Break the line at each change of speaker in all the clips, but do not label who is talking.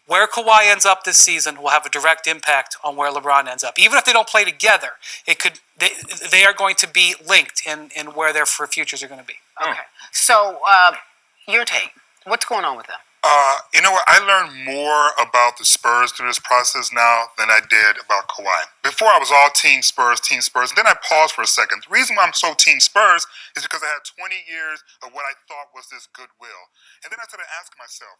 where Kawhi ends up this season will have a direct impact on where LeBron ends up. Even if they don't play together, they are going to be linked in where their futures are going to be.
Okay. So, your take. What's going on with them?
You know what? I learned more about the Spurs through this process now than I did about Kawhi. Before, I was all Team Spurs. And then I paused for a second. The reason why I'm so Team Spurs is because I had 20 years of what I thought was this goodwill. And then I started asking myself,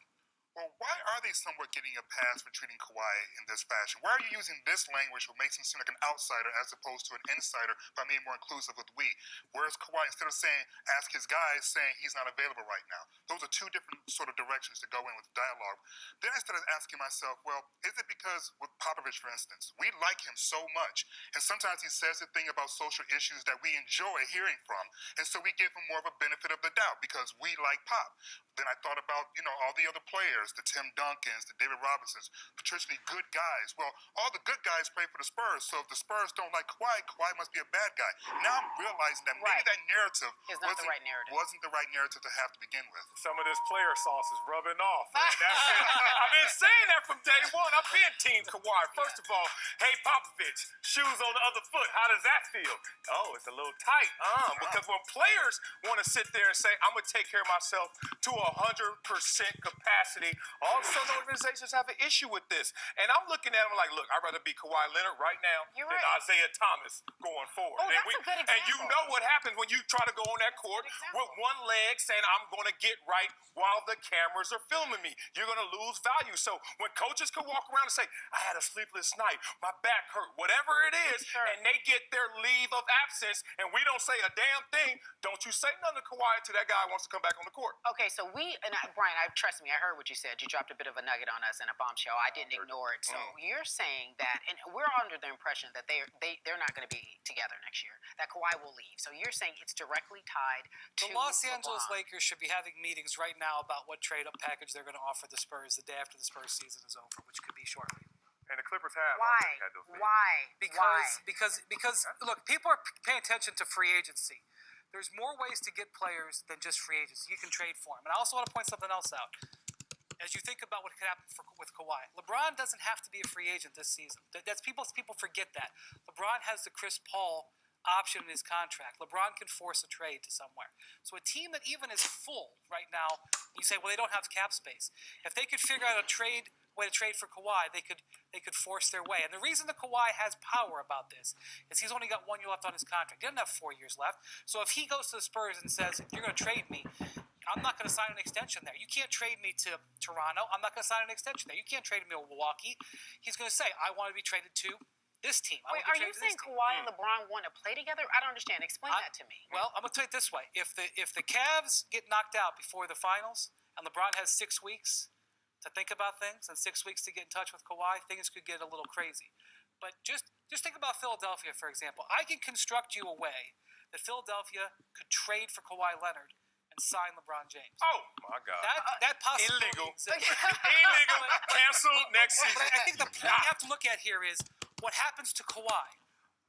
well, why are they somewhat getting a pass for treating Kawhi in this fashion? Why are you using this language which makes him seem like an outsider as opposed to an insider by being more inclusive with we? Whereas Kawhi, instead of saying, ask his guys, saying he's not available right now. Those are two different sort of directions to go in with dialogue. Then I started asking myself, well, is it because with Popovich, for instance, we like him so much, and sometimes he says the thing about social issues that we enjoy hearing from, and so we give him more of a benefit of the doubt because we like Pop. Then I thought about, all the other players, the Tim Duncans, the David Robinsons, potentially good guys. Well, all the good guys play for the Spurs, so if the Spurs don't like Kawhi, Kawhi must be a bad guy. Now I'm realizing that maybe that narrative
wasn't
the right narrative to have to begin with.
Some of this player sauce is rubbing off. That's it. I've been saying that from day one. I've been Team Kawhi. First of all, hey, Popovich, shoes on the other foot. How does that feel? Oh, it's a little tight. Because when players want to sit there and say, I'm going to take care of myself to 100% capacity, all of a sudden organizations have an issue with this. And I'm looking at them like, look, I'd rather be Kawhi Leonard right now than Isaiah Thomas going forward.
Oh, that's a good example.
And you know what happens when you try to go on that court with one leg saying, I'm going to get right while the cameras are filming me. You're going to lose value. So when coaches can walk around and say, I had a sleepless night, my back hurt, whatever it is, and they get their leave of absence, and we don't say a damn thing, don't you say nothing to Kawhi until that guy wants to come back on the court.
Okay, so Brian, trust me, I heard what you said. You dropped a bit of a nugget on us in a bombshell. I didn't ignore it. So you're saying that, and we're under the impression that they're not going to be together next year, that Kawhi will leave. So you're saying it's directly tied to
the Los Angeles
LeBron.
Lakers should be having meetings right now about what trade-up package they're going to offer the Spurs the day after the Spurs season is over, which could be shortly.
And the Clippers have.
Why?
Because look, people are paying attention to free agency. There's more ways to get players than just free agents. You can trade for them. And I also want to point something else out. As you think about what could happen with Kawhi, LeBron doesn't have to be a free agent this season. People forget that. LeBron has the Chris Paul option in his contract. LeBron can force a trade to somewhere. So a team that even is full right now, you say, well, they don't have cap space. If they could figure out a way to trade for Kawhi, they could force their way. And the reason that Kawhi has power about this is he's only got 1 year left on his contract. He doesn't have 4 years left. So if he goes to the Spurs and says, you're going to trade me, I'm not going to sign an extension there. You can't trade me to Toronto. I'm not going to sign an extension there. You can't trade me to Milwaukee. He's going to say, I want to be traded to this team.
Wait, are you saying Kawhi and LeBron want to play together? I don't understand. Explain that to me.
Well, I'm going to tell you it this way. If the Cavs get knocked out before the finals and LeBron has 6 weeks to think about things and 6 weeks to get in touch with Kawhi, things could get a little crazy. But just think about Philadelphia, for example. I can construct you a way that Philadelphia could trade for Kawhi Leonard and sign LeBron James.
Oh, my God.
That possibility.
Illegal. Illegal. Canceled next season.
But I think the point you have to look at here is what happens to Kawhi.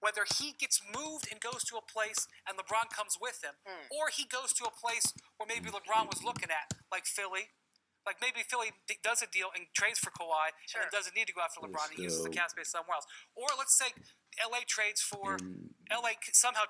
Whether he gets moved and goes to a place and LeBron comes with him, or he goes to a place where maybe LeBron was looking at, like Philly. Like maybe Philly does a deal and trades for Kawhi and then doesn't need to go after LeBron and uses the cap space somewhere else. Or let's say LA trades for LA somehow,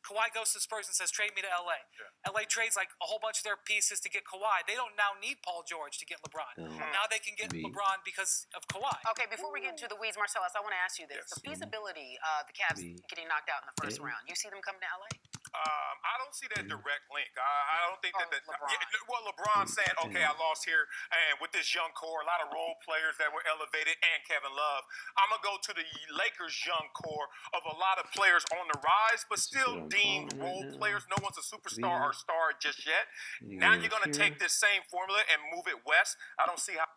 Kawhi goes to the Spurs and says, trade me to LA. Yeah. LA trades like a whole bunch of their pieces to get Kawhi. They don't now need Paul George to get LeBron. Now they can get LeBron because of Kawhi.
Okay, before we get into the weeds, Marcellus, I want to ask you this. The feasibility of the Cavs getting knocked out in the first round, you see them coming to LA?
I don't see that direct link. I don't think that LeBron saying, okay, I lost here, and with this young core, a lot of role players that were elevated, and Kevin Love, I'm going to go to the Lakers' young core of a lot of players on the rise, but still deemed role players. No one's a superstar or star just yet. Now you're going to take this same formula and move it west. I don't see how.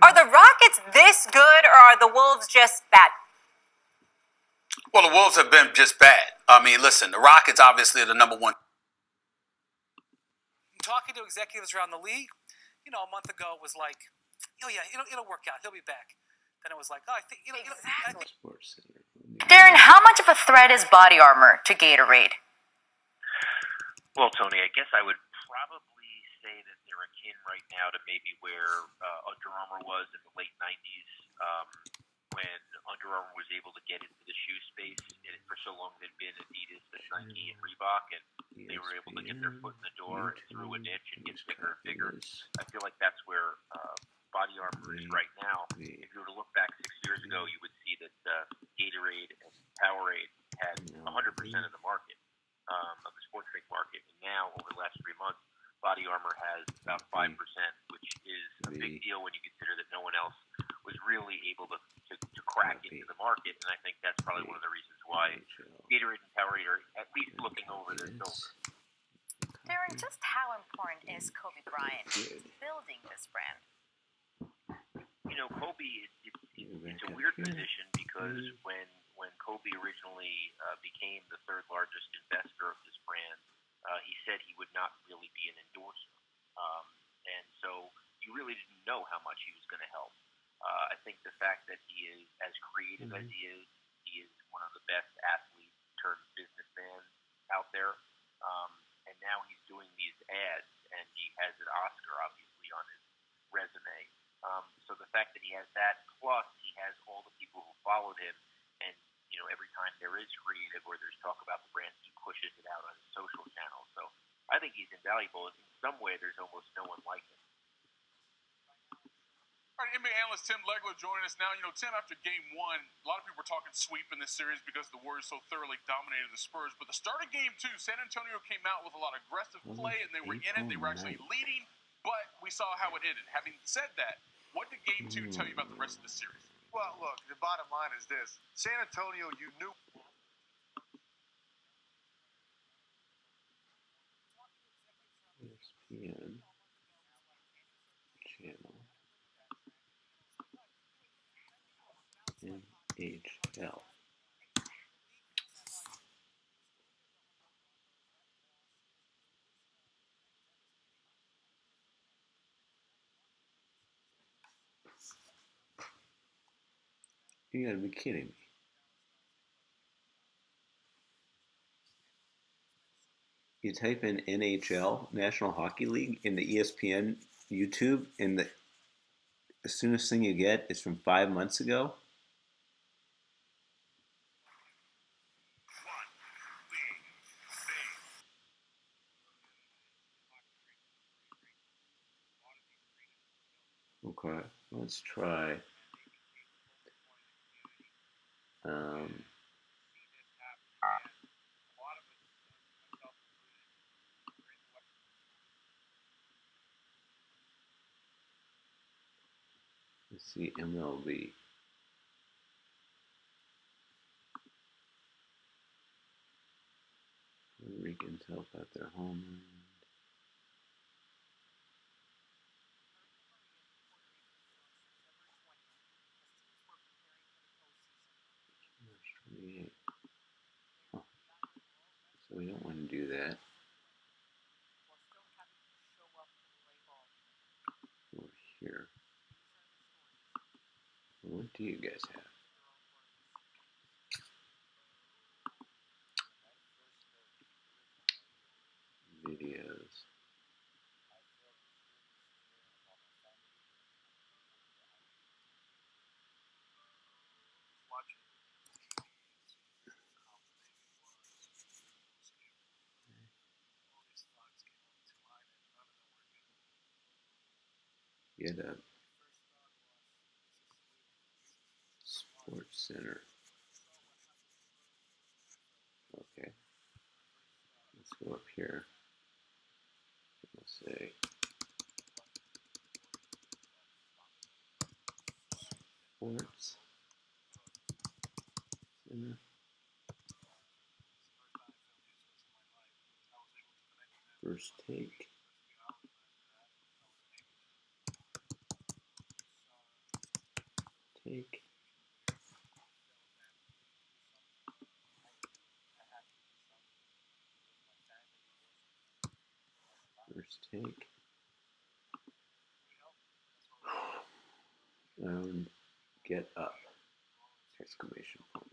Are the Rockets this good, or are the Wolves just bad?
Well, the Wolves have been just bad. I mean, listen, the Rockets obviously are the number one.
Talking to executives around the league, a month ago it was like, oh yeah, it'll work out. He'll be back. Then it was like, oh, I think,
Exactly.
Darren, how much of a threat is body armor to Gatorade?
Well, Tony, I guess I would probably say that they're akin akin right now to maybe where Under Armour was in the late '90s, when Under Armour was able to get into the shoe space. And for so long, it had been Adidas and Nike and Reebok, and they were able to get their foot in the door and through a niche and get bigger and bigger. I feel like that's where Body Armor is right now. If you were to look back 6 years ago, you would see that Gatorade and Powerade had 100% of the market, of the sports drink market. And now, over the last 3 months, Body Armor has about 5%, which is a big deal when you consider that no one else was really able to crack into the market. And I think that's probably one of the reasons why Gatorade and Powerade are at least looking over their shoulder.
Darren, just how important is Kobe Bryant to building this brand?
You know, Kobe, it's a weird position because when Kobe originally became the third largest investor of this brand, he said he would not really be an endorser. And so you really didn't know how much he was going to help. I think the fact that he is as creative as he is one of the best athletes turned businessman out there. And now he's doing these ads, and he has an Oscar, obviously, on his resume. So the fact that he has that, plus he has all the people who followed him, and you know, every time there is creative or there's talk about the brand, he pushes it out on his social channels. So I think he's invaluable. In some way, there's almost no one like him.
All right, NBA analyst Tim Legler joining us now. You know, Tim, after game one, a lot of people were talking sweep in this series because the Warriors so thoroughly dominated the Spurs. But the start of game two, San Antonio came out with a lot of aggressive play, and they were in it. They were actually leading, but we saw how it ended. Having said that, what did game two tell you about the rest of the series?
Well, look, the bottom line is this. San Antonio, you knew.
ESPN channel. NHL. You gotta be kidding me. You type in NHL, National Hockey League, in the ESPN YouTube, and the soonest thing you get is from 5 months ago. Okay, let's try. Let's see MLB. Puerto Ricans help out their homeland. March 28th. Huh. So we don't want to do that. Over here. What do you guys have? Videos. Get up. Sports Center. Okay. Let's go up here. Let's say Sports Center. First take. Take. First take. Get up. Exclamation point.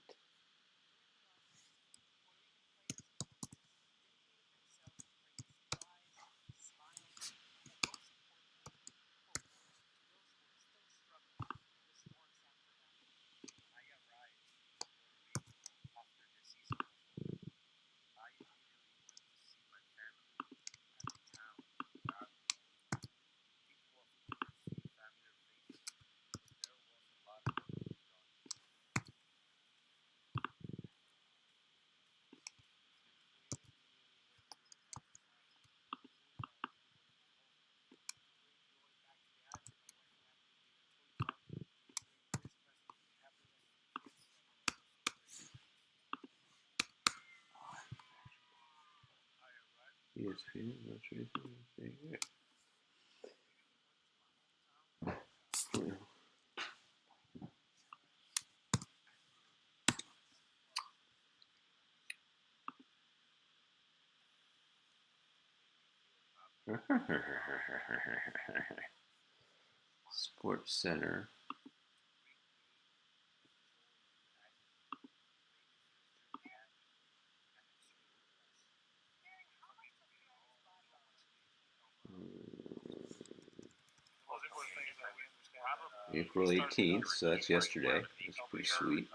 ESPN, most recent. Sports Center. April 18th, so that's yesterday. That's pretty sweet.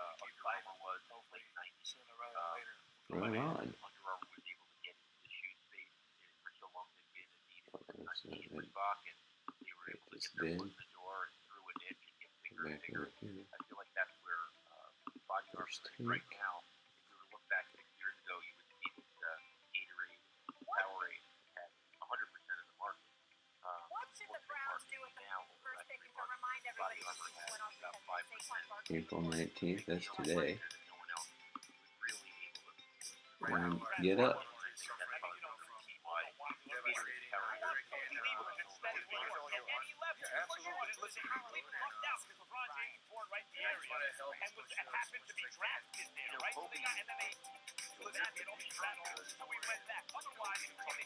Right on. This bin. Come back over here. First take. April 19th, that's today. And get up.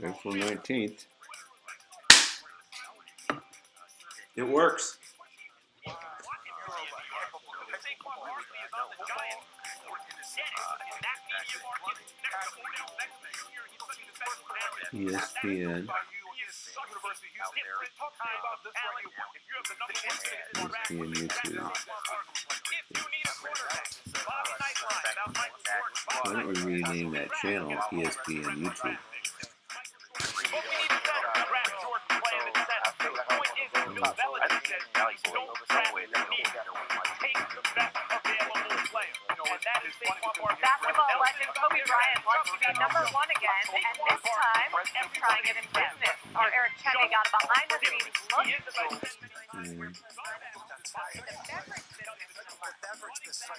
April 19th.
It works.
ESPN. ESPN YouTube. Why don't we rename that channel ESPN YouTube?
Basketball legend Kobe Bryant wants to be number one again, and this time, trying it in business. Our Eric Chene got a behind-the-scenes look.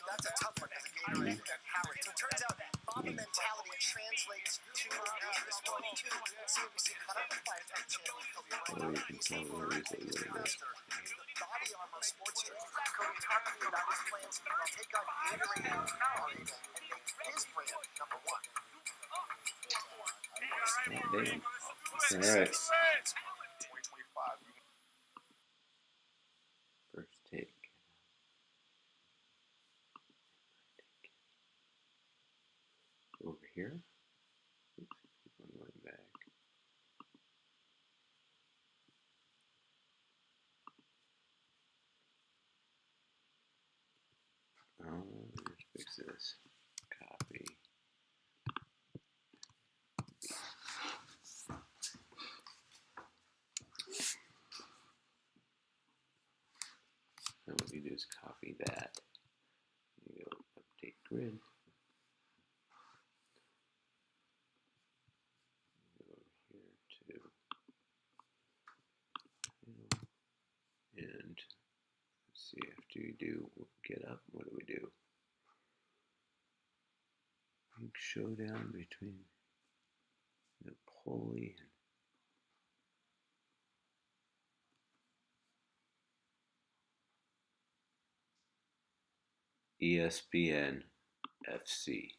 That's a tough one as a Gatorade Howard. So it turns out Mamba mentality translates to this one too. See what we see cut out the fire type champion Kobe Bryant. The body armor sports drink. Kobe talking about his plans to take on Gatorade and Powerade and make his brand number one.
Damn. All right. First take. Over here. Oops, keep on going back. Let's fix this. Copy. And what we do is copy that. You go update grid. Go over here to and let's see, after you do get up, what do we do? Big showdown between Napoleon. ESPN FC.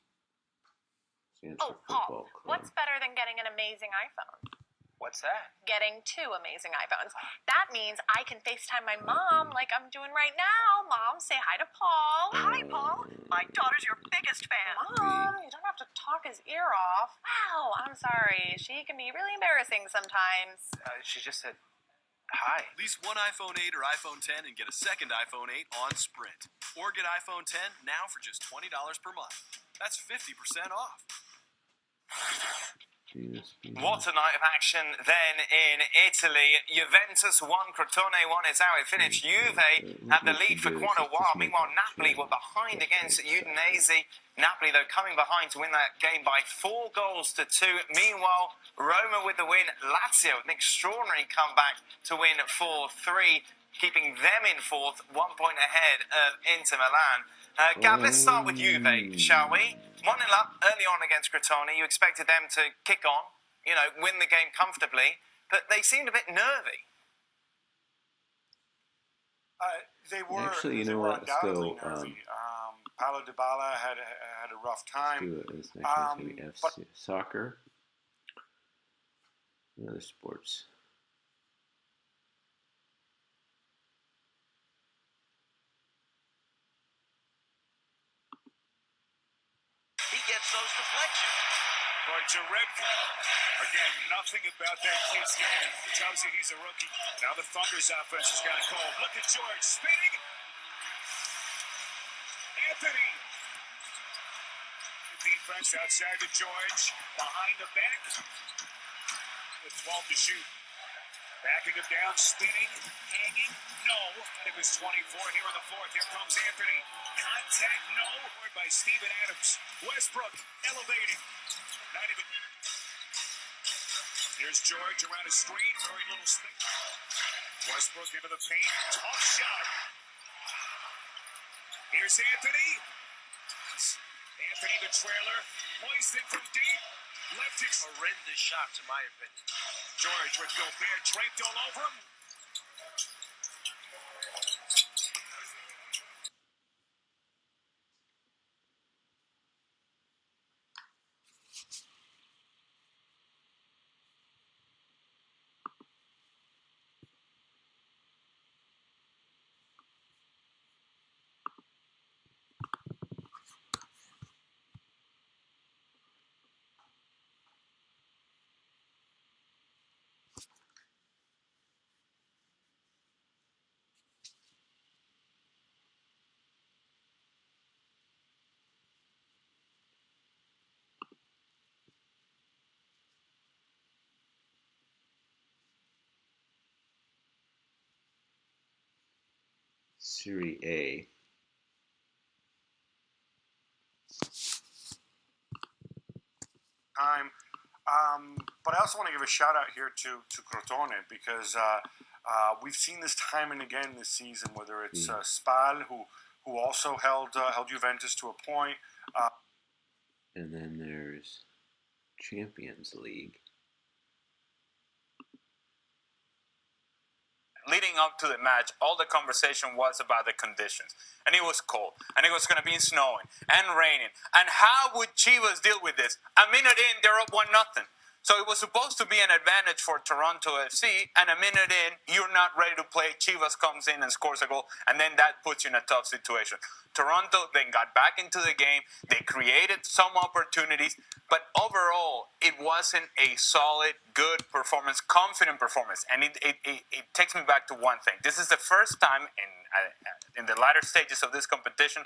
Stands for Football Club.
What's better than getting an amazing iPhone?
What's that?
Getting 2 amazing iPhones. That means I can FaceTime my mom like I'm doing right now. Mom, say hi to Paul. Hi, Paul. My daughter's your biggest fan. Mom, you don't have to talk his ear off. Wow, I'm sorry. She can be really embarrassing sometimes.
She just said hi. Lease one iPhone 8 or iPhone 10 and get a second iPhone 8 on Sprint. Or get iPhone 10 now for just $20 per month. That's 50% off.
What a night of action then in Italy. Juventus won, Crotone won. It's how it finished. Juve had the lead for quite a while. Meanwhile, Napoli were behind against Udinese. Napoli, though, coming behind to win that game by 4 goals to 2. Meanwhile, Roma with the win. Lazio, an extraordinary comeback to win 4-3, keeping them in 4th, 1 point ahead of Inter Milan. Gab, let's start with Juve, shall we? 1-0 up early on against Crotone. You expected them to kick on? win the game comfortably, but they seemed a bit nervy.
They were.
Actually, you
they
know
were
what? Let's
undoubtedly
go.
nervy. Paulo Dybala had a rough time.
Do it. This next one's gonna be FC soccer. And other sports.
He gets those deflections.
But Jarebka, again, nothing about that kid's game tells you he's a rookie. Now the Thunder's offense has got it called. Look at George spinning. Anthony. Defense outside to George. Behind the back. With 12 to shoot. Backing him down, spinning, hanging, no. It was 24 here in the fourth. Here comes Anthony. Contact, no. By Steven Adams. Westbrook elevating. Not even. Here's George around a screen. Very little stick. Westbrook into the paint. Tough shot. Here's Anthony. Anthony the trailer. Hoisted from deep. Left it.
Horrendous shots, in my opinion.
George with Gobert draped all over him.
Serie A.
Time. But I also want to give a shout out here to Crotone because we've seen this time and again this season. Whether it's Spal, who also held Juventus to a point,
and then there's Champions League.
Leading up to the match, all the conversation was about the conditions. And it was cold. And it was going to be snowing and raining. And how would Chivas deal with this? A minute in, they're up 1-0. So it was supposed to be an advantage for Toronto FC. And a minute in, you're not ready to play. Chivas comes in and scores a goal. And then that puts you in a tough situation. Toronto then got back into the game. They created some opportunities. But overall, it wasn't a solid, good performance, confident performance. And it takes me back to one thing. This is the first time in the latter stages of this competition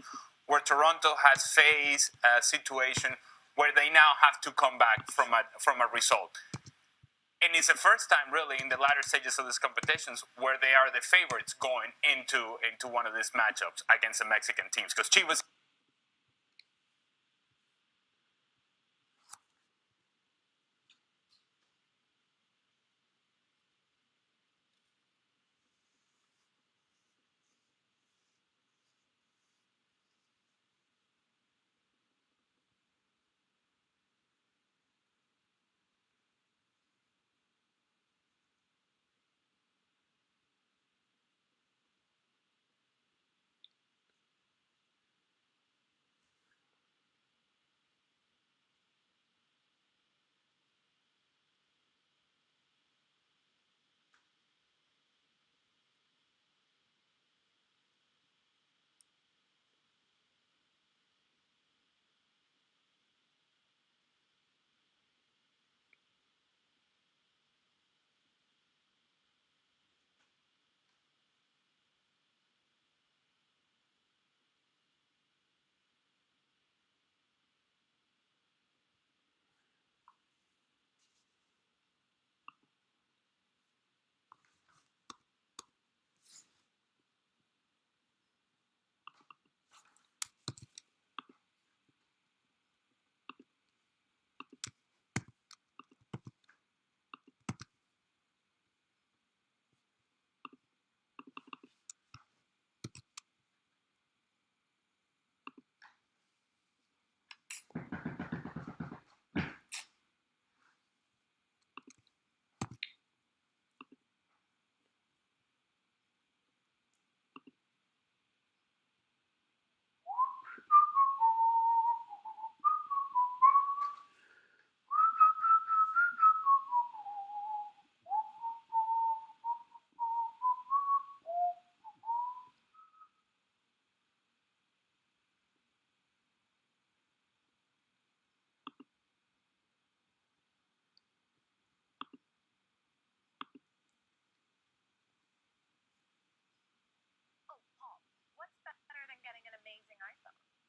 where Toronto has faced a situation where they now have to come back from a result. And it's the first time, really, in the latter stages of these competitions where they are the favorites going into one of these matchups against the Mexican teams. Because Chivas...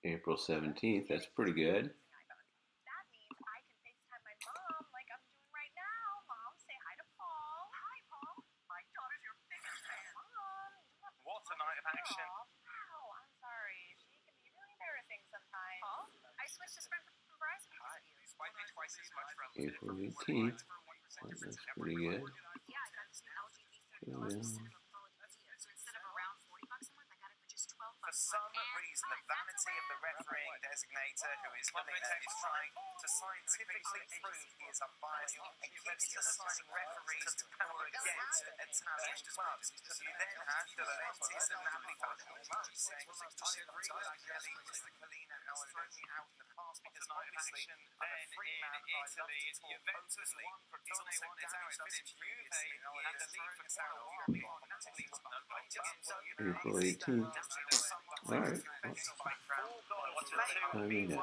April 17th. That's pretty good.
That means I can FaceTime my mom like I'm doing right now. Mom, say hi to Paul. Hi, Paul. My daughter's your biggest fan. Mom, you don't have to
What a night of action.
Wow, I'm sorry. She can be really embarrassing sometimes. Paul, I switched to Sprint from Verizon because of you.
Might be twice as much from
April 18th. That's pretty good.
Yeah, I got this new LG V30 Plus with cinema quality video. So instead of around $40 a month, I got it for just $12
For some reason, the vanity of the refereeing designator, who is trying to scientifically prove he is unbiased and keeps assigning referees to power against Italian clubs. You then have De Laurentiis and Napoli saying, I agree with Agnelli, Mr. Collina has thrown me out in the past because obviously I'm a free man. Italy, Juventus won, Crotone won, it's how it finished. Juve had the lead for quite a while before Napoli was
April 18th. All right. I mean that.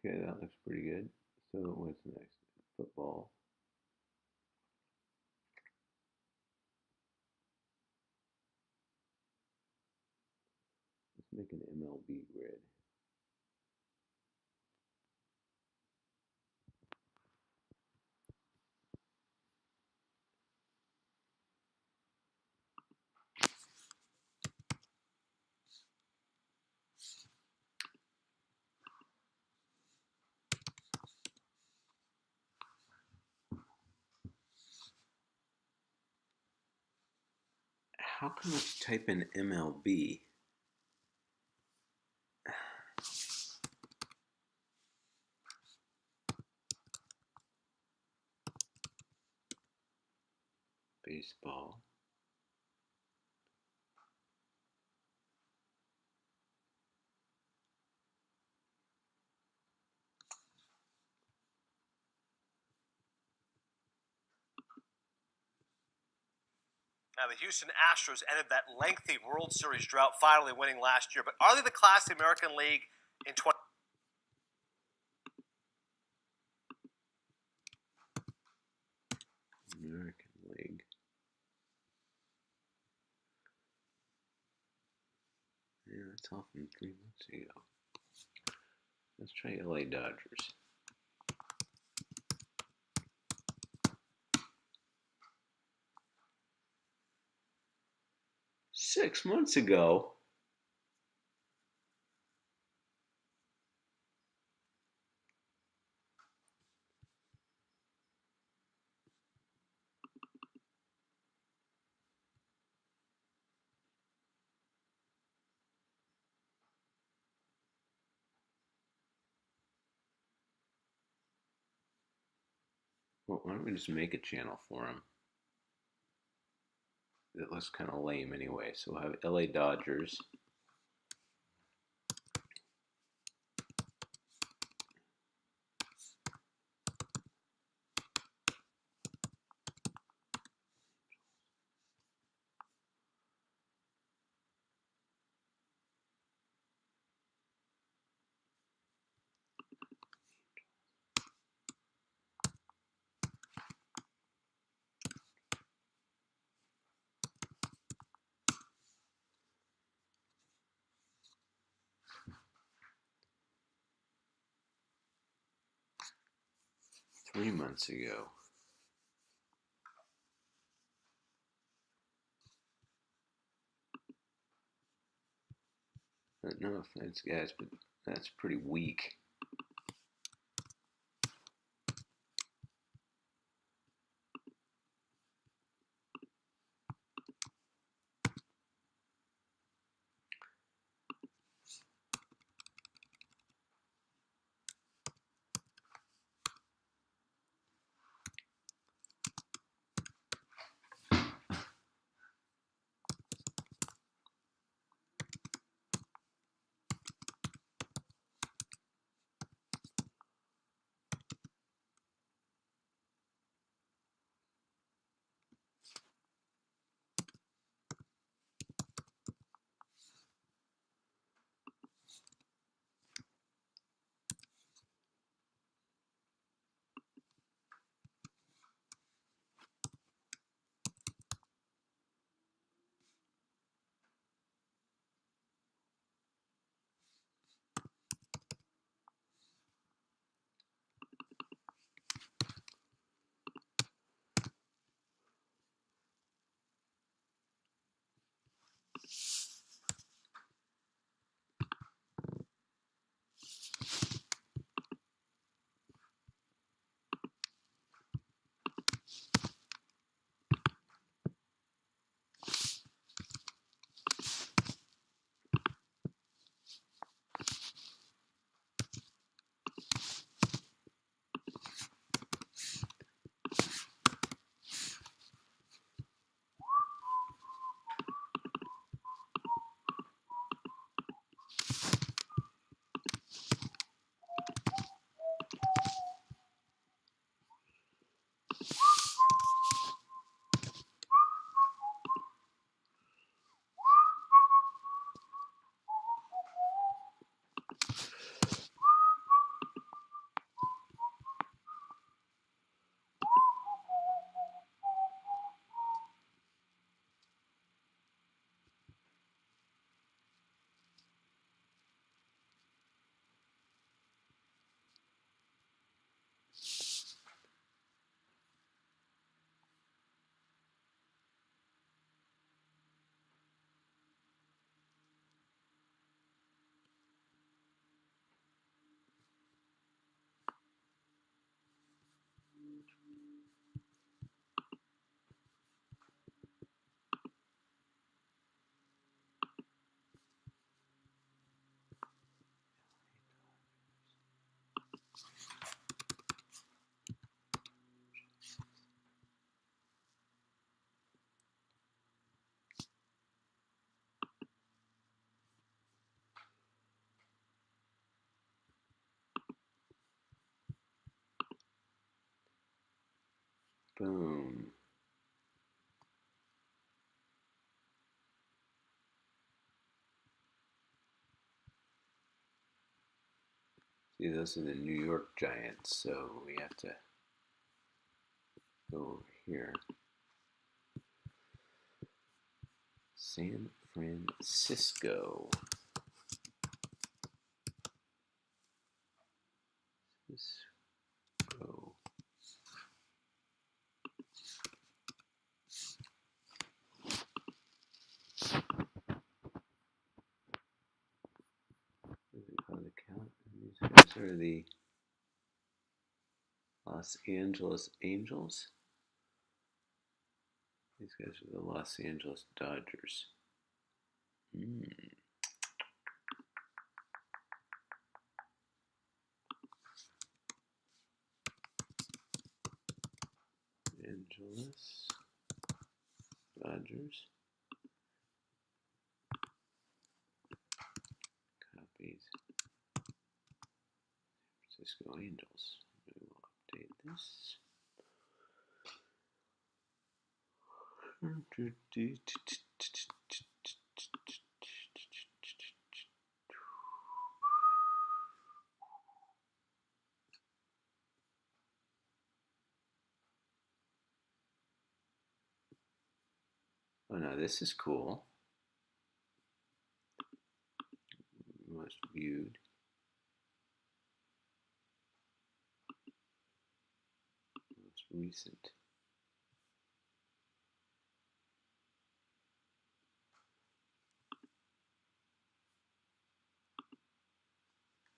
Okay, that looks pretty good. So what's next? Football. Let's make an MLB grid. How come it's type in MLB? Baseball.
Now, the Houston Astros ended that lengthy World Series drought, finally winning last year. But are they the class of the American League in 20?
American League. Yeah, that's all from 3 months ago. Let's try LA Dodgers. Six months ago. Well, why don't we just make a channel for him? That looks kind of lame anyway. So we'll have LA Dodgers. Three months ago. No offense, guys, but that's pretty weak. Boom. See, those are the New York Giants, so we have to go over here. San Francisco. Cisco. These guys are the Los Angeles Angels. These guys are the Los Angeles Dodgers. Angeles Dodgers. Copies. Francisco Angels. We will update this. Oh no, this is cool. Most viewed. Most recent.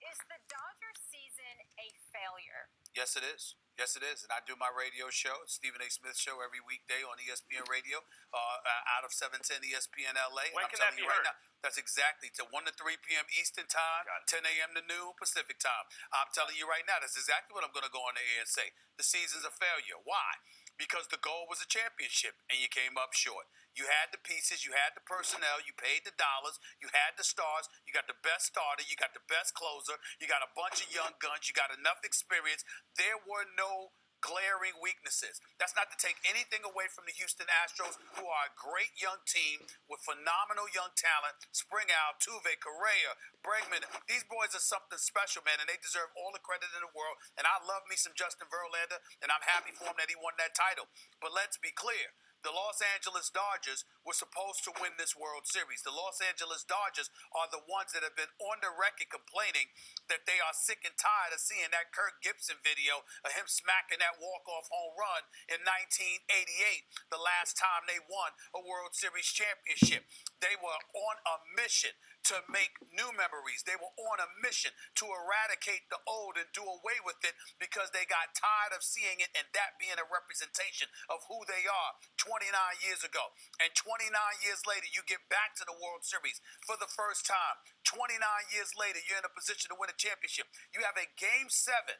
Is the Dodgers season a failure?
Yes, it is. Yes, it is. And I do my radio show, Stephen A. Smith Show, every weekday on ESPN Radio, out of 710 ESPN LA.
When
and I'm
can
telling
that be
you right
heard?
now, that's exactly to 1 to 3 p.m. Eastern Time, 10 a.m. to noon Pacific Time. I'm telling you right now, that's exactly what I'm going to go on the air and say. The season's a failure. Why? Because the goal was a championship, and you came up short. You had the pieces, you had the personnel, you paid the dollars, you had the stars, you got the best starter, you got the best closer, you got a bunch of young guns, you got enough experience. There were no glaring weaknesses. That's not to take anything away from the Houston Astros, who are a great young team with phenomenal young talent. Springer, Altuve, Correa, Bregman. These boys are something special, man, and they deserve all the credit in the world. And I love me some Justin Verlander, and I'm happy for him that he won that title. But let's be clear. The Los Angeles Dodgers were supposed to win this World Series. The Los Angeles Dodgers are the ones that have been on the record complaining that they are sick and tired of seeing that Kirk Gibson video of him smacking that walk-off home run in 1988, the last time they won a World Series championship. They were on a mission to make new memories. They were on a mission to eradicate the old and do away with it because they got tired of seeing it and that being a representation of who they are 29 years ago. And 29 years later, you get back to the World Series for the first time. 29 years later, you're in a position to win a championship. You have a Game 7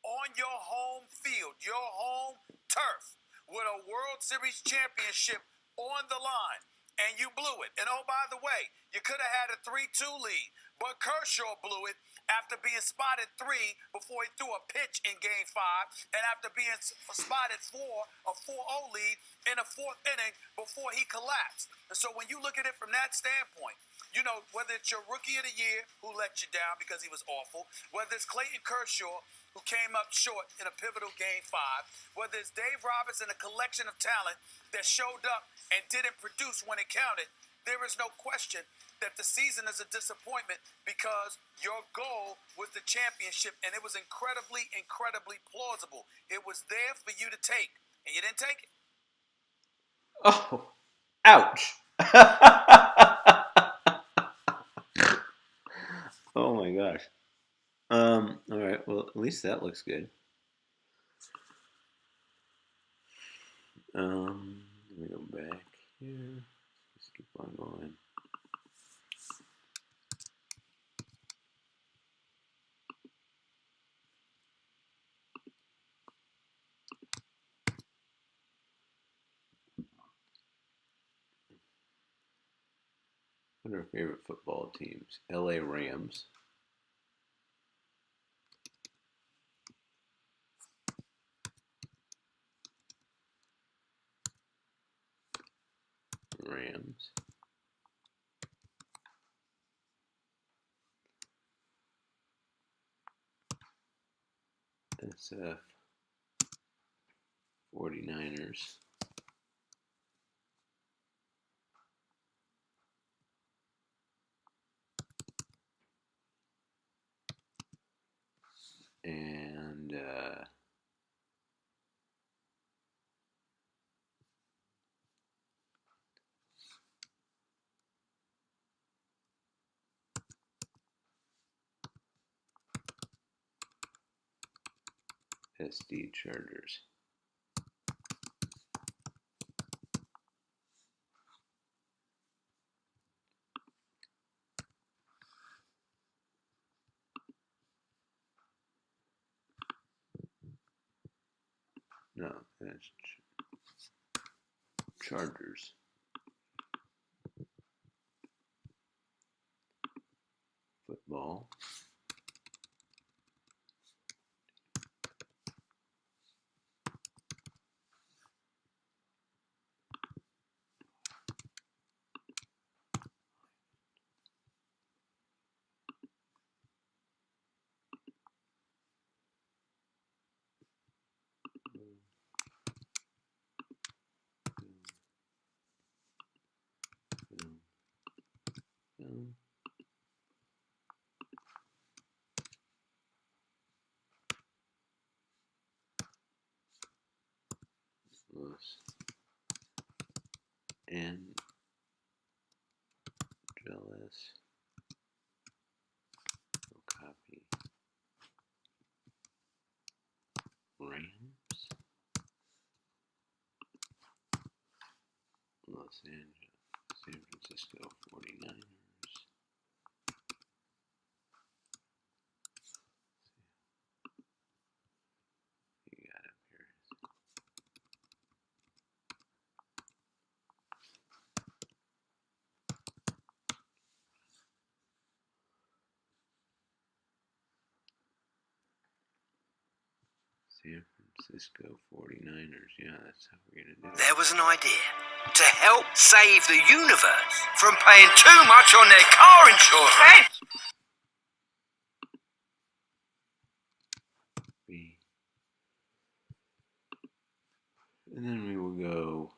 on your home field, your home turf, with a World Series championship on the line. And you blew it. And oh, by the way, you could have had a 3-2 lead, but Kershaw blew it after being spotted 3 before he threw a pitch in Game 5, and after being spotted 4, a 4-0 lead in the 4th inning before he collapsed. And so when you look at it from that standpoint, you know, whether it's your rookie of the year who let you down because he was awful, whether it's Clayton Kershaw who came up short in a pivotal Game 5, whether it's Dave Roberts and a collection of talent that showed up and didn't produce when it counted, there is no question that the season is a disappointment because your goal was the championship, and it was incredibly, incredibly plausible. It was there for you to take, and you didn't take it.
Oh, ouch. Oh my gosh. All right. Well, at least that looks good. Let me go back here. Let's keep on going. What are our favorite football teams? LA Rams. That's 49ers. And SD Chargers. No, that's Chargers. Football. And jealous. Copy. Rams. Los Angeles. San Francisco 49ers. You got up here. San Francisco 49ers. Yeah, that's how we're going to do it.
There was an idea to help save the universe from paying too much on their car insurance.
And then we will go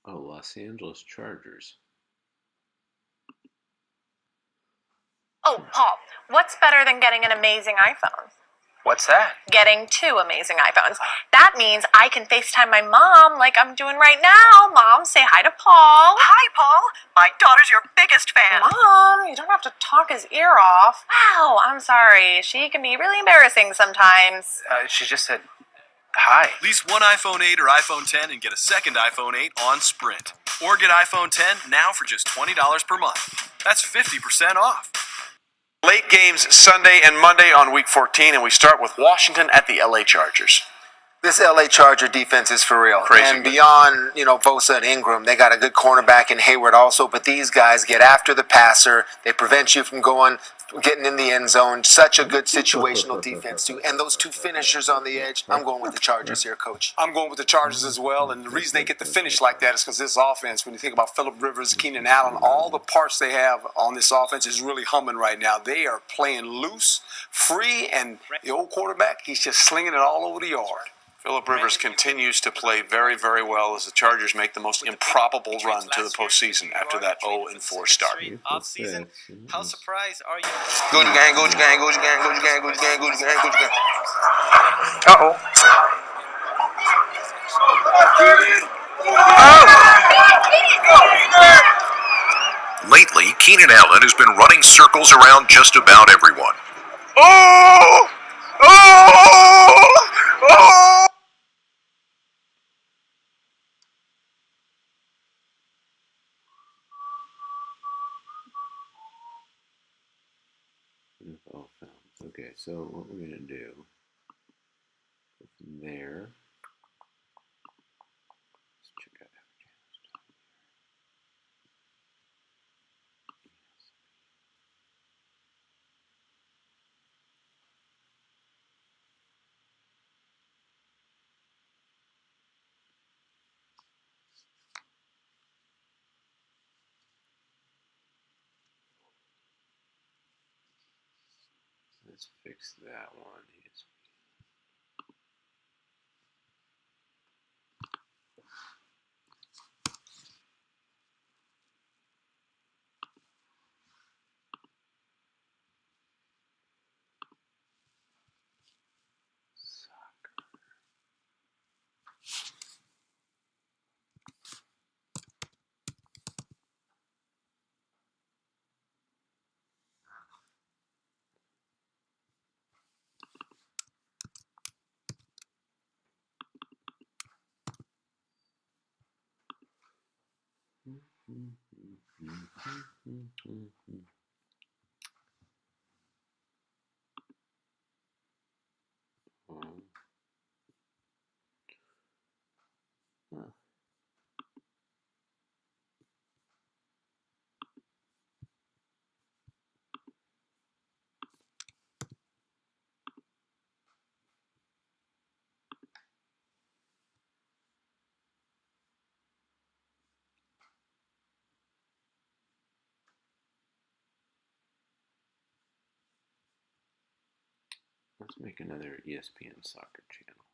Los Angeles Chargers.
Oh, Paul, what's better than getting an amazing iPhone?
What's that?
Getting 2 amazing iPhones. That means I can FaceTime my mom like I'm doing right now. Mom, say hi to Paul.
Hi, Paul. My daughter's your biggest fan.
Mom, you don't have to talk his ear off. Wow, I'm sorry. She can be really embarrassing sometimes.
She just said hi.
Lease one iPhone 8 or iPhone 10 and get a second iPhone 8 on Sprint. Or get iPhone 10 now for just $20 per month. That's 50% off.
Late games Sunday and Monday on Week 14, and we start with Washington at the LA Chargers.
This LA Charger defense is for real.
Crazy
and
good.
Beyond, Bosa and Ingram, they got a good cornerback in Hayward also, but these guys get after the passer. They prevent you from going getting in the end zone. Such a good situational defense, too. And those two finishers on the edge. I'm going with the Chargers here, Coach.
I'm going with the Chargers as well, and the reason they get to finish like that is because this offense, when you think about Phillip Rivers, Keenan Allen, all the parts they have on this offense is really humming right now. They are playing loose, free, and the old quarterback, he's just slinging it all over the yard.
Phillip Rivers continues to play very, very well as the Chargers make the most improbable run to the postseason after that 0-4 start.
Off-season, how surprised are you?
Gucci gang, Gucci gang, Gucci gang, Gucci gang, Gucci gang, Gucci gang, Gucci gang. Uh-oh.
Lately, Keenan Allen has been running circles around just about everyone.
Oh! Oh! Oh!
NFL films. Okay, so what we're gonna do, go from there. Let's check out let's fix that one. Let's make another ESPN soccer channel.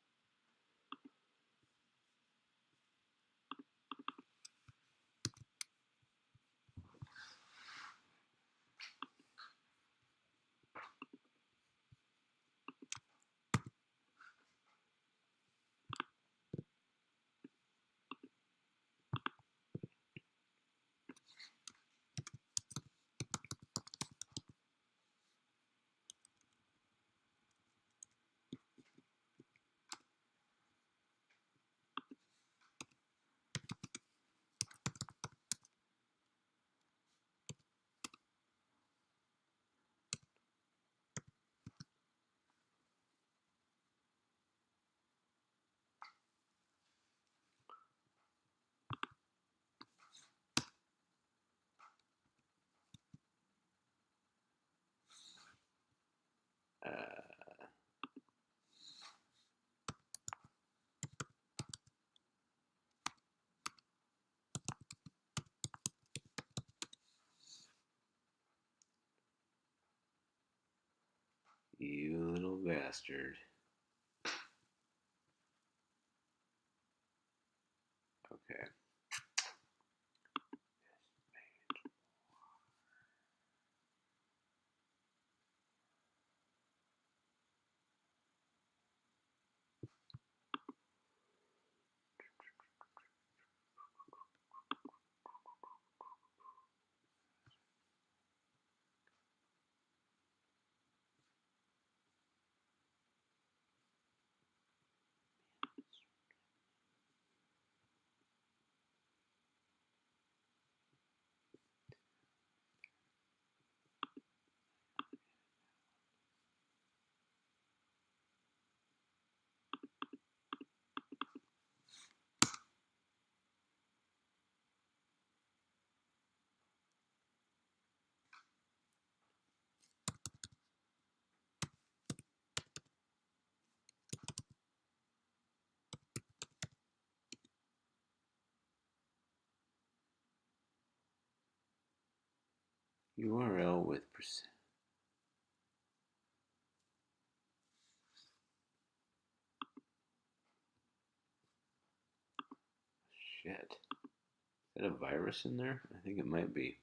You little bastard. Okay. URL with percent. Shit. Is that a virus in there? I think it might be.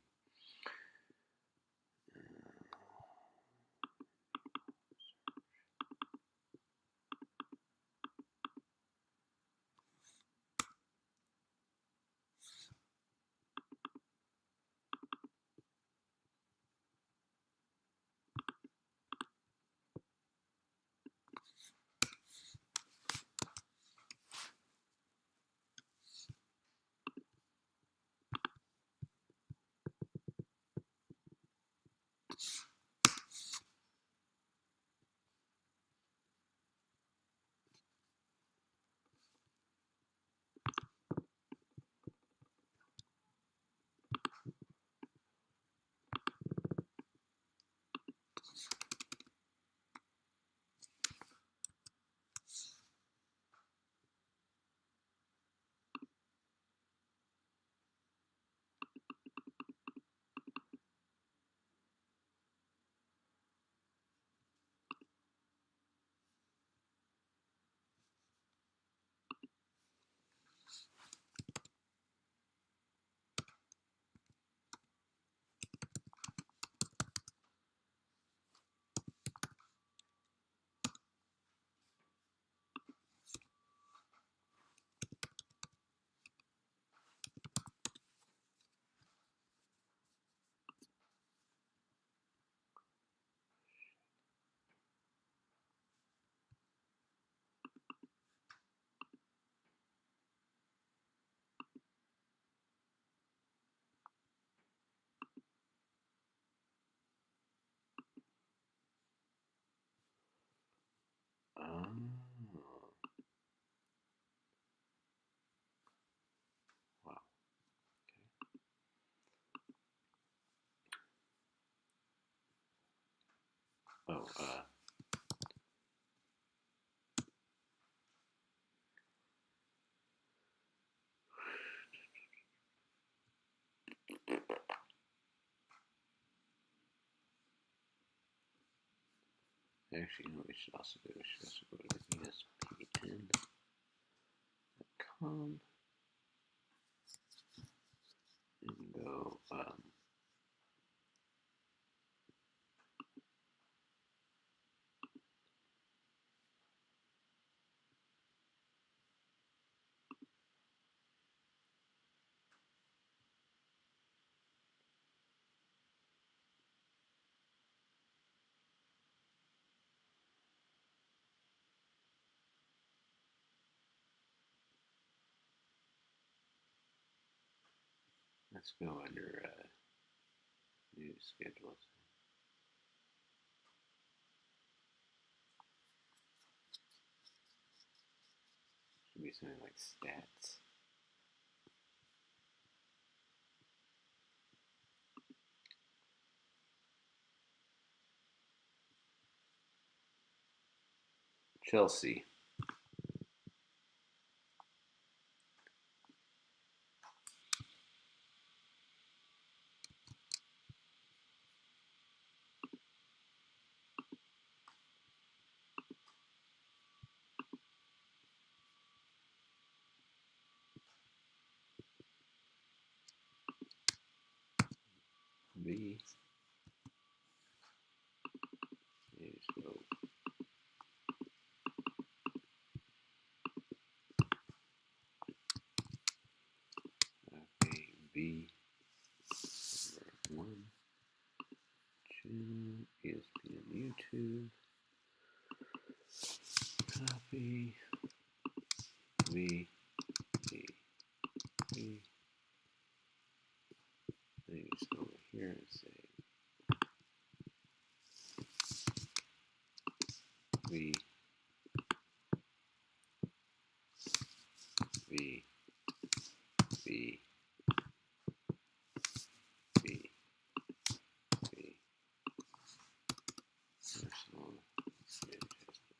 Wow. Okay. Oh, actually, you know what we should also do? We should also go to ESPN.com and go, let's go under news schedules. Should be something like stats. Chelsea. B. Let's go. Okay, B. Number 1. Channel, ESPN YouTube. Copy. V. B. B. Then just go over here and say V. V. B. B. B. Arsenal, Manchester.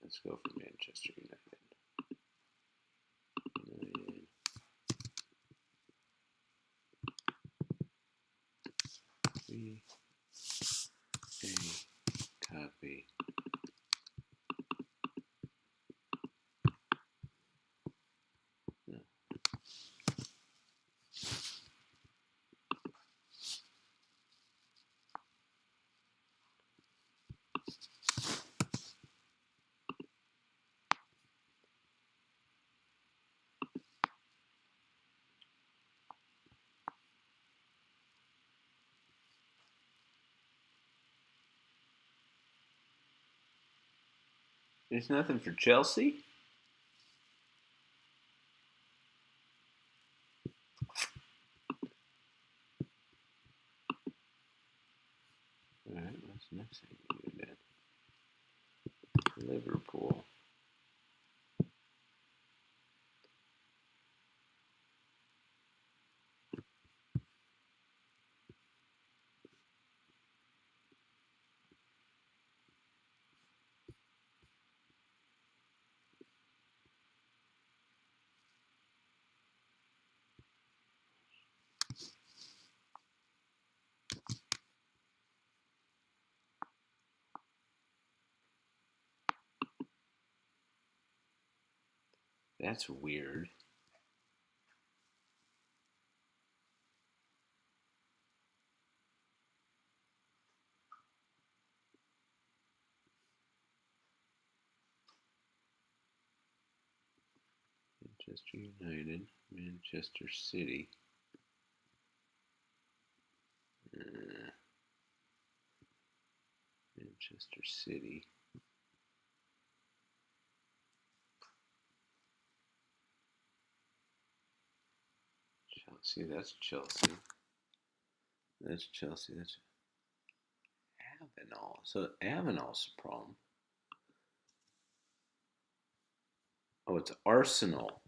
Let's go for Manchester United. B, A, copy. No. There's nothing for Chelsea? Alright, what's next thing we do then? Liverpool. That's weird. Manchester United, Manchester City. Manchester City. Chelsea, that's Chelsea. That's Chelsea, that's Avenel. So Avenel's a problem. Oh, it's Arsenal.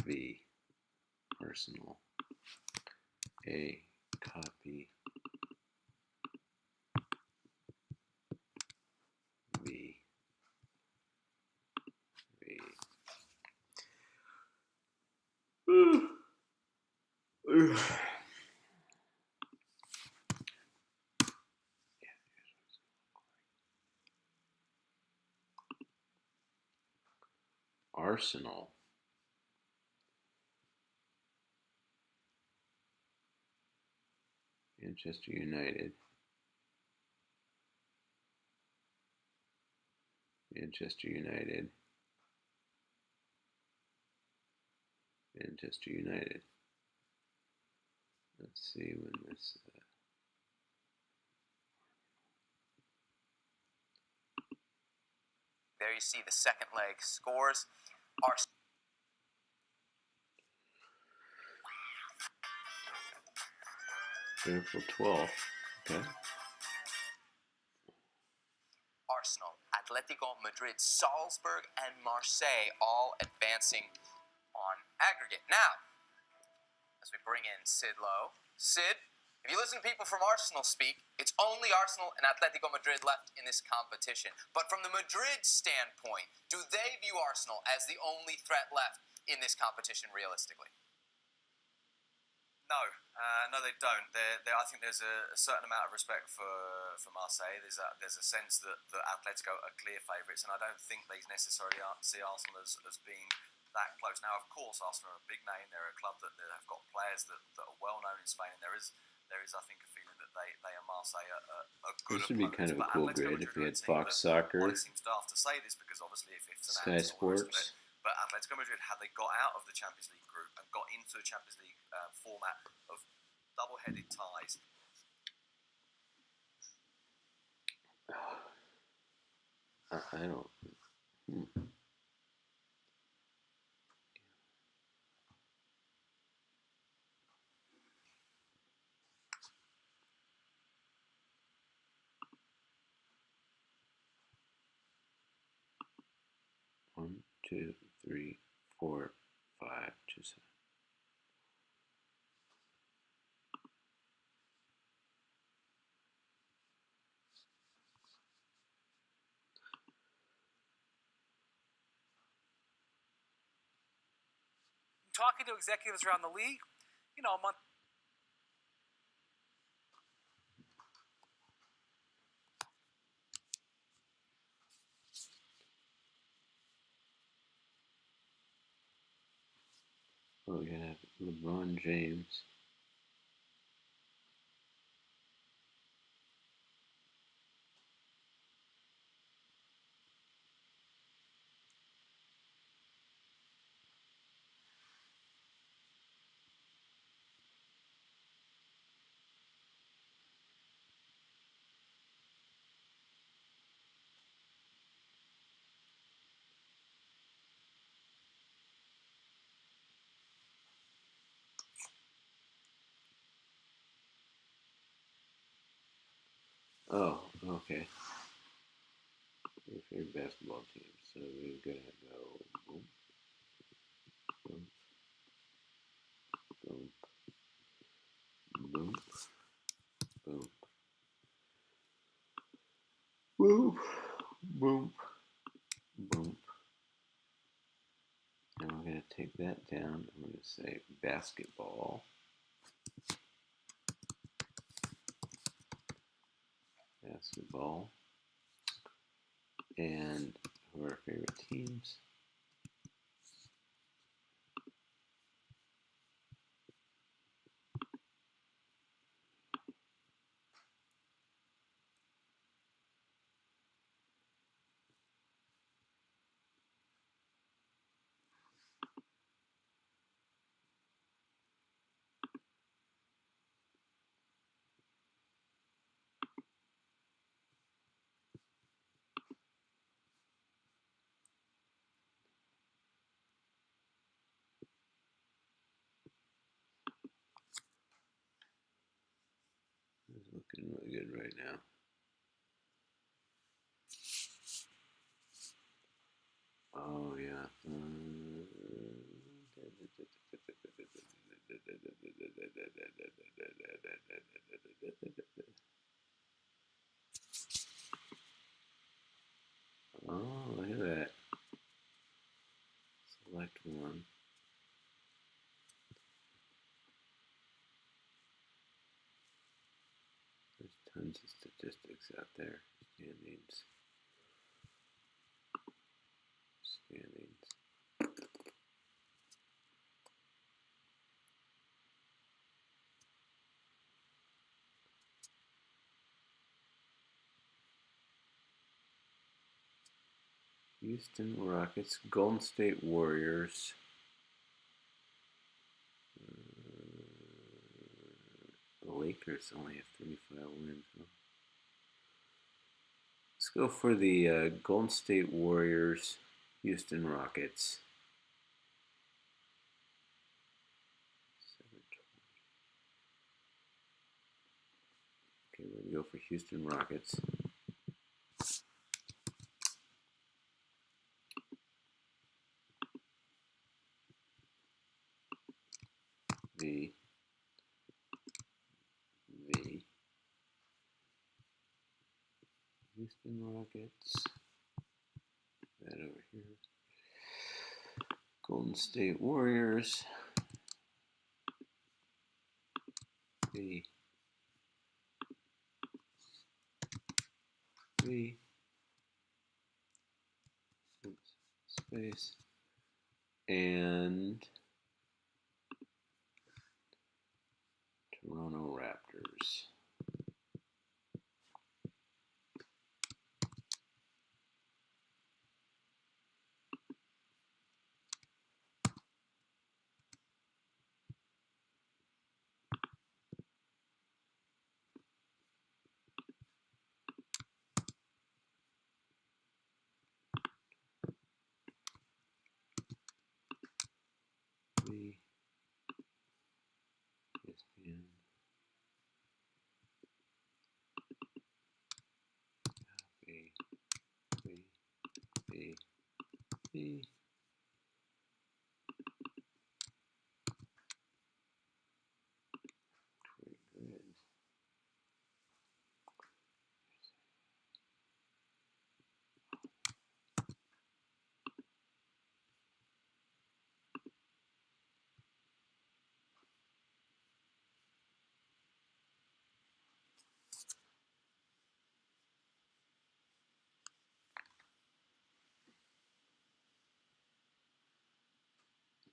V. Arsenal. A. Copy. V. Arsenal. Manchester United. Manchester United. Manchester United. Let's see when this.
There you see the second leg scores.
April 12th. Okay.
Arsenal, Atletico Madrid, Salzburg, and Marseille all advancing on aggregate. Now, as we bring in Sid Lowe. Sid, if you listen to people from Arsenal speak, it's only Arsenal and Atletico Madrid left in this competition. But from the Madrid standpoint, do they view Arsenal as the only threat left in this competition realistically?
No, they don't. I think there's a certain amount of respect for Marseille. There's a sense that Atletico are clear favourites, and I don't think they necessarily see Arsenal as being that close. Now, of course, Arsenal are a big name. They're a club that have got players that are well known in Spain. And there is, I think, a feeling that they and Marseille are good.
This would be kind of a cool grid if we had Fox Soccer,
Well, it seems daft to say this because obviously if it's
Sky Sports.
But Atletico Madrid, had they got out of the Champions League group and got into a Champions League format of double-headed ties.
I don't. One, two, three, four, five, just.
talking to executives around the league, a month.
Oh, we're gonna have LeBron James. Oh, okay. Your favorite basketball team. So we're gonna go boom, boom, boom, boom, boom, boom, boom, boom. And we're gonna take that down. I'm gonna say basketball. Basketball. And who are our favorite teams? It's looking really good right now. Oh yeah. Oh, look at that. Select one. There's tons of statistics out there. Standings. Houston Rockets, Golden State Warriors. The Lakers only have 35 wins. Huh? Let's go for the Golden State Warriors, Houston Rockets. Okay, we're going to go for Houston Rockets. V. Houston Rockets. That over here. Golden State Warriors. V. Space. And Toronto Raptors. ESPN. B.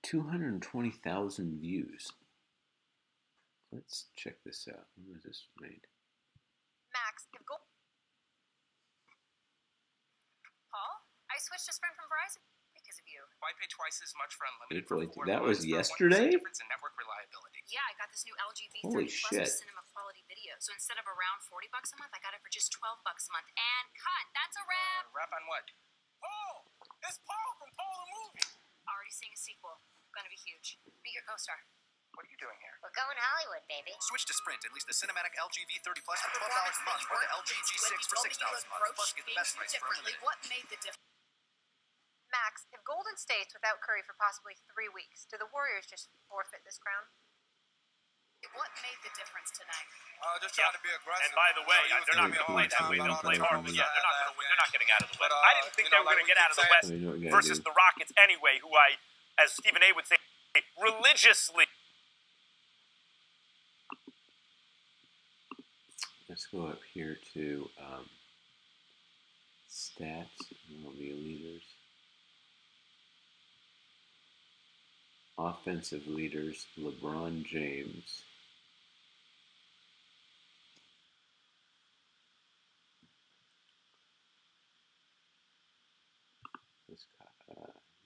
220,000 views. Let's check this out. When was this made?
Max, if gold. Paul, I switched to Sprint from Verizon because of you.
Why pay twice as much for unlimited?
April
for
18th. That was
4 months for a 1%
yesterday?
difference in network reliability.
Yeah, I got this new LG V30
Holy
Plus
shit.
with cinema quality video. So instead of around $40 a month, I got it for just $12 a month. And cut. That's a wrap.
Wrap on what?
Paul! It's Paul from Paul the Movie. Already seeing a sequel. Gonna be huge. Meet your co-star.
What are you doing here?
We're going Hollywood, baby.
Switch to Sprint and lease the cinematic LG V30 Plus for $12 a month, or the LG G6 for $6 a month. Plus, get the best price for unlimited.
What made the difference? Max, if Golden stays without Curry for possibly 3 weeks, do the Warriors just forfeit this crown? What made the difference tonight?
Just trying to be aggressive.
And by the way, they're not going to play that way. They'll play hard, but yeah, they're not going to win. They're not getting out of the West. I didn't think they were going to get out of the West versus the Rockets anyway, who I, as Stephen A. would say, religiously.
Let's go up here to stats, MLB leaders. Offensive leaders, LeBron James.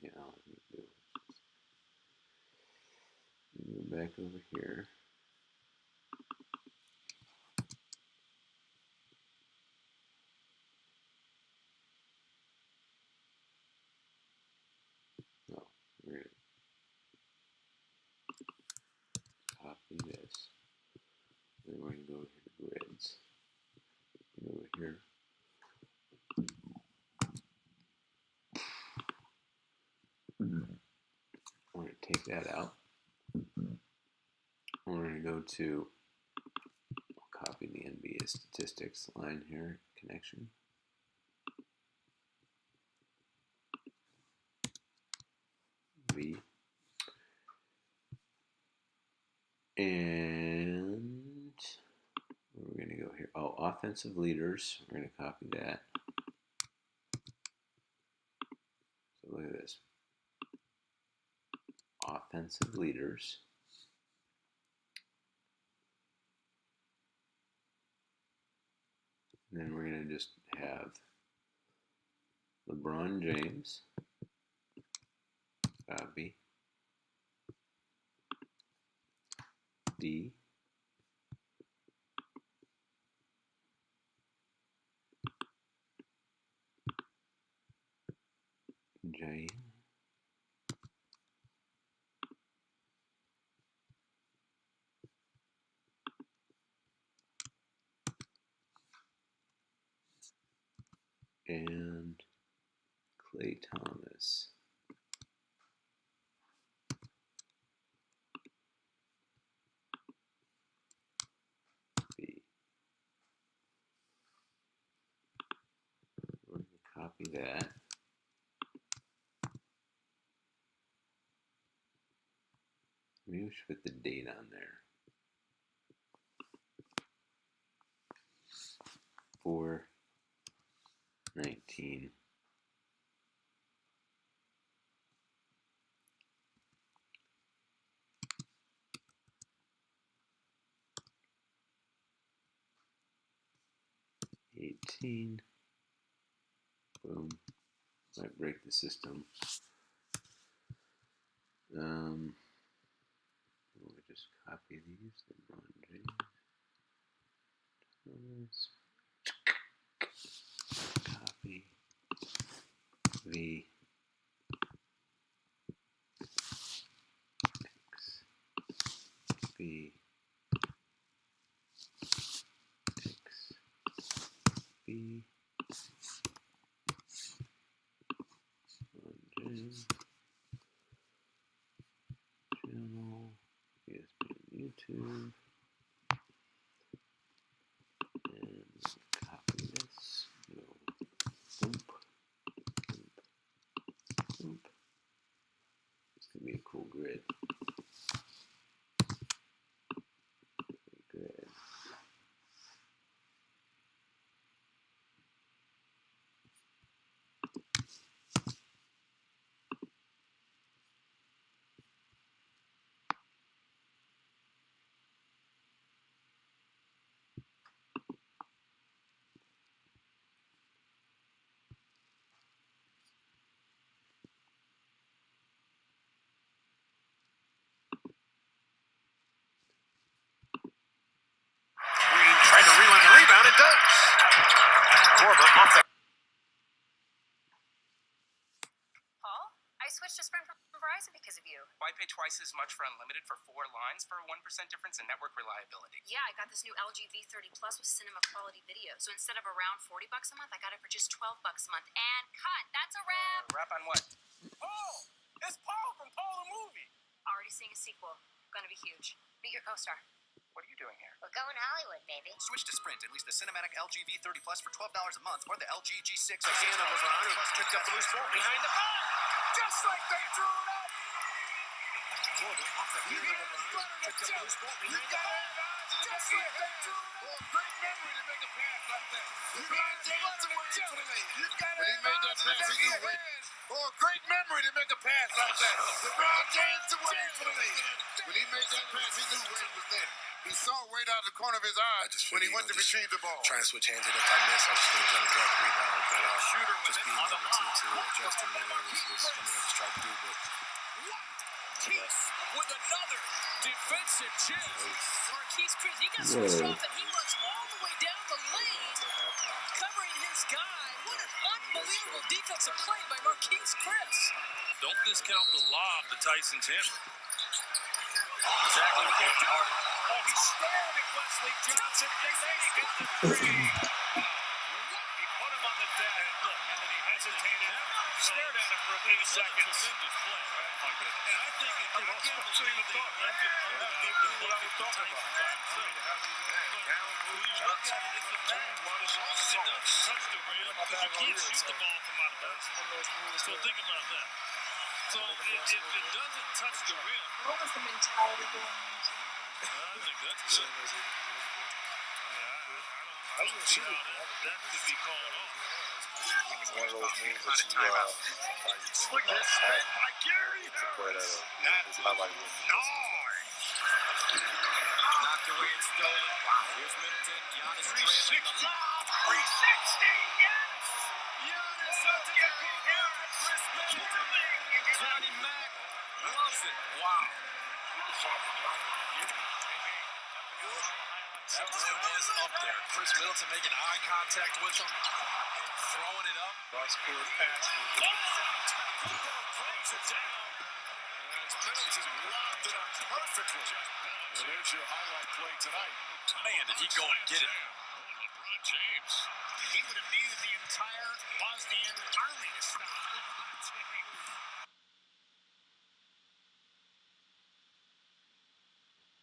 Yeah, let me do it. Go back over here. Oh, we're gonna copy this. Then we're gonna go over here to grids. Go over here. We're going to take that out. We're going to go to, copy the NBA statistics line here, connection. V. And we're going to go here. Oh, offensive leaders. We're going to copy that. So look at this. Offensive leaders. And then we're going to just have LeBron James. Copy. D. J. And Clay Thomas. B. We're going to copy that. Maybe we should put the date on there. 4/19. Boom. Might break the system. We'll just copy these. LeBron James. Copy. V. X. B. X. B. James. Channel. ESPN YouTube. And copy this. Go. Boop. Boop. Boop. It's gonna be a cool grid. Grid.
switched to Sprint from Verizon because of you.
Why pay twice as much for unlimited for 4 lines for a 1% difference in network reliability?
Yeah, I got this new LG V30 Plus with cinema quality video. So instead of around $40 a month, I got it for just $12 a month. And cut. That's a wrap.
Wrap on what?
Paul! It's Paul from Paul the Movie.
Already seeing a sequel. Gonna be huge. Meet your co-star.
What are you doing here?
We're going Hollywood, baby.
Switch to Sprint and lease the cinematic LG V30 Plus for $12 a month or the LG G6 for
Again,
$6 a month. Plus
picked up the loose ball behind the back. Just like they drew it up. You hear the butter picked up the loose ball behind the back. Just like they drew it up. Great memory to make a pass like that. LeBron James to win for the league. When he made that pass, he knew it. Oh, great memory to make a pass like that. LeBron James to win for the league. When he made that pass, he knew Wade was there. He saw Wade out the corner of his eye when he went to retrieve the ball.
Trying to switch hands, and if I miss, I'm just going to try to grab the rebound. But
Shooter with
just
it
being
on the
able to adjust and then is something I just try to do. But
Marquise with another defensive chip. Marquise Chris, he got
Whoa.
switched off and he runs all the way down the lane, covering his guy. What an unbelievable defensive play by Marquise Chris. Don't discount the lob to Tyson Chandler. Exactly what they did. Oh, he stared at Wesley Johnson. They say he gets the three. He put him on the deck, and then he hesitated, stared at him for a few seconds. And I think it can't believe they left him underneath what I was talking about. When you look at it, it's a bad one. As long as it doesn't touch the rim, because you can't shoot the ball from out of bounds. So think about that. So if it doesn't touch the rim,
What was the mentality going into?
I think that's good. I don't see how that could be called off.
it's one of those moves that you
Look at this spin by Gary Harris.
That's highlight.
Knocked away and stolen. Here's Middleton. Giannis 360. 360. Yes. Giannis up to Gary Harris. Chris Middleton. Johnny Mack loves it. Wow.
That one was up there. Chris Middleton making eye contact with him, throwing it up.
Cross court pass.
Brings it down.
As Middleton lobbed it up perfectly. And there's your highlight play tonight. Man, did he go and get it.
LeBron James. He would have needed the entire Bosnian army to stop LeBron James.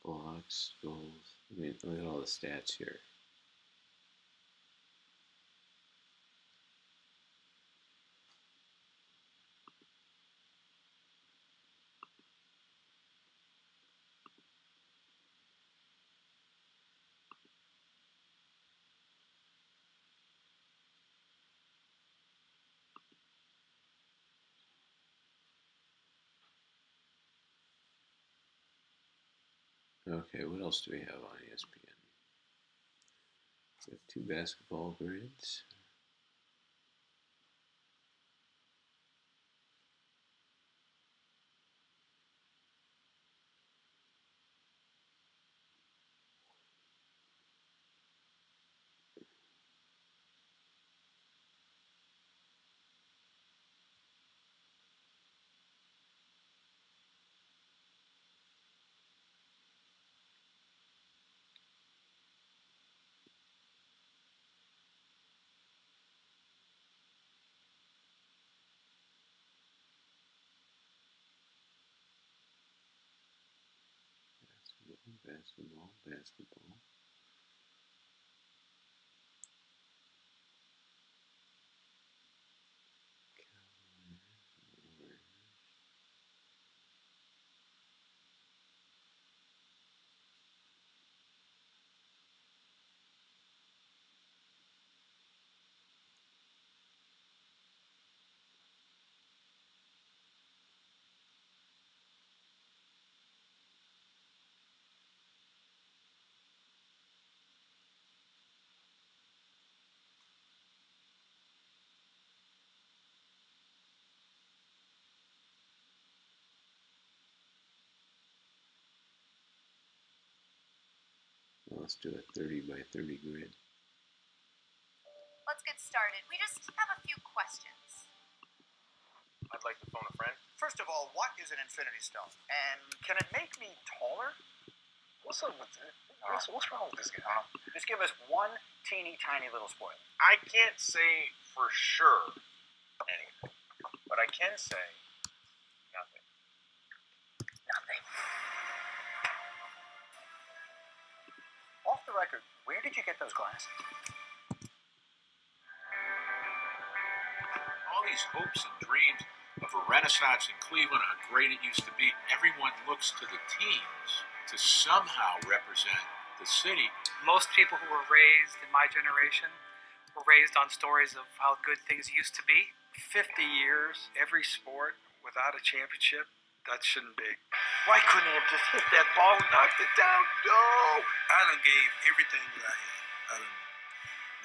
Blocks, goals. I mean, look at all the stats here. Okay, what else do we have on ESPN? We have 2 basketball grids. Basketball. Well, let's do a 30 by 30 grid.
Let's get started. We just have a few questions.
I'd like to phone a friend. First
all, what is an infinity stone? And can it make me taller?
What's up with that? What's wrong with this guy?
Just give us one teeny tiny little spoiler.
I can't say for sure anything, but I can say nothing.
Nothing. Off the record, where did you get those glasses?
All these hopes and dreams of a renaissance in Cleveland, how great it used to be. Everyone looks to the teams to somehow represent the city.
Most people who were raised in my generation were raised on stories of how good things used to be.
50 years, every sport without a championship, that shouldn't be. Why couldn't he have just hit that ball and knocked it down? No! I done gave everything that I had. I done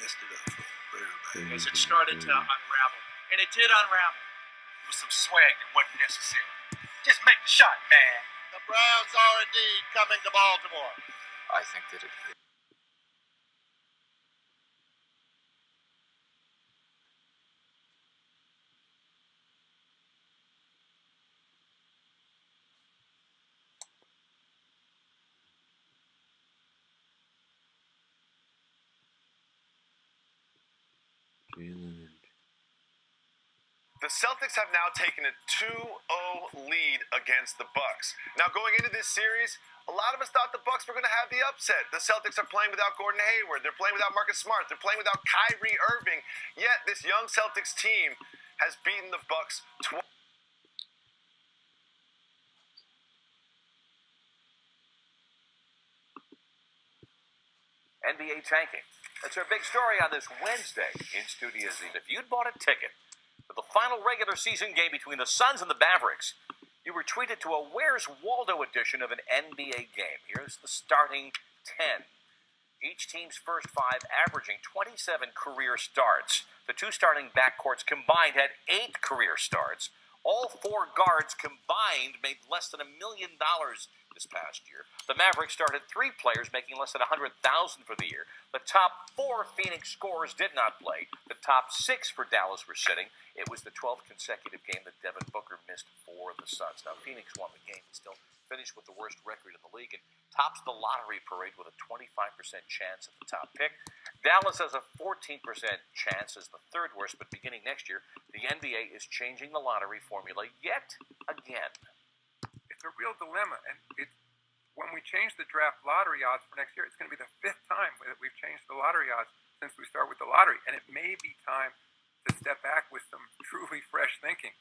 messed it up for everybody.
As it started to unravel, and it did unravel with some swag that wasn't necessary. Just make the shot, man.
The Browns are indeed coming to Baltimore.
I think that it is.
The Celtics have now taken a 2-0 lead against the Bucks. Now, going into this series, a lot of us thought the Bucks were going to have the upset. The Celtics are playing without Gordon Hayward. They're playing without Marcus Smart. They're playing without Kyrie Irving. Yet, this young Celtics team has beaten the Bucks twice.
NBA tanking. That's our big story on this Wednesday in Studio Z. If you'd bought a ticket for the final regular season game between the Suns and the Mavericks, you were treated to a Where's Waldo edition of an NBA game. Here's the starting 10. Each team's first 5 averaging 27 career starts. The 2 starting backcourts combined had 8 career starts. All 4 guards combined made less than $1 million this past year. The Mavericks started 3 players making less than $100,000 for the year. The top 4 Phoenix scorers did not play. The top 6 for Dallas were sitting. It was the 12th consecutive game that Devin Booker missed for the Suns. Now, Phoenix won the game and still finished with the worst record in the league and tops the lottery parade with a 25% chance at the top pick. Dallas has a 14% chance as the 3rd worst, but beginning next year, the NBA is changing the lottery formula yet again.
It's a real dilemma, and when we change the draft lottery odds for next year, it's going to be the 5th time that we've changed the lottery odds since we start with the lottery, and it may be time to step back with some truly fresh thinking.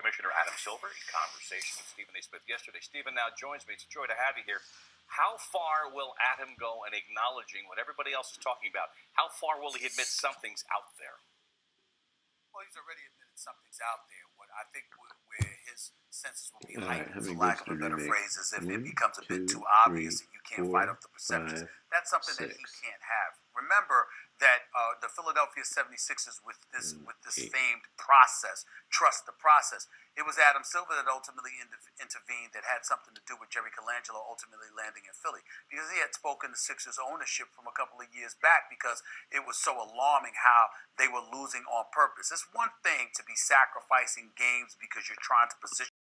Commissioner Adam Silver in conversation with Stephen A. Smith yesterday. Stephen now joins me. It's a joy to have you here. How far will Adam go in acknowledging what everybody else is talking about? How far will he admit something's out there?
Well, he's already admitted something's out there. What I think where his senses will be heightened, for lack of a better phrase, is if it becomes a bit too obvious and you can't fight off the perceptions. That's something that he can't have. Remember that the Philadelphia 76ers with this famed process, trust the process. It was Adam Silver that ultimately intervened, that had something to do with Jerry Colangelo ultimately landing in Philly, because he had spoken to Sixers ownership from a couple of years back because it was so alarming how they were losing on purpose. It's one thing to be sacrificing games because you're trying to position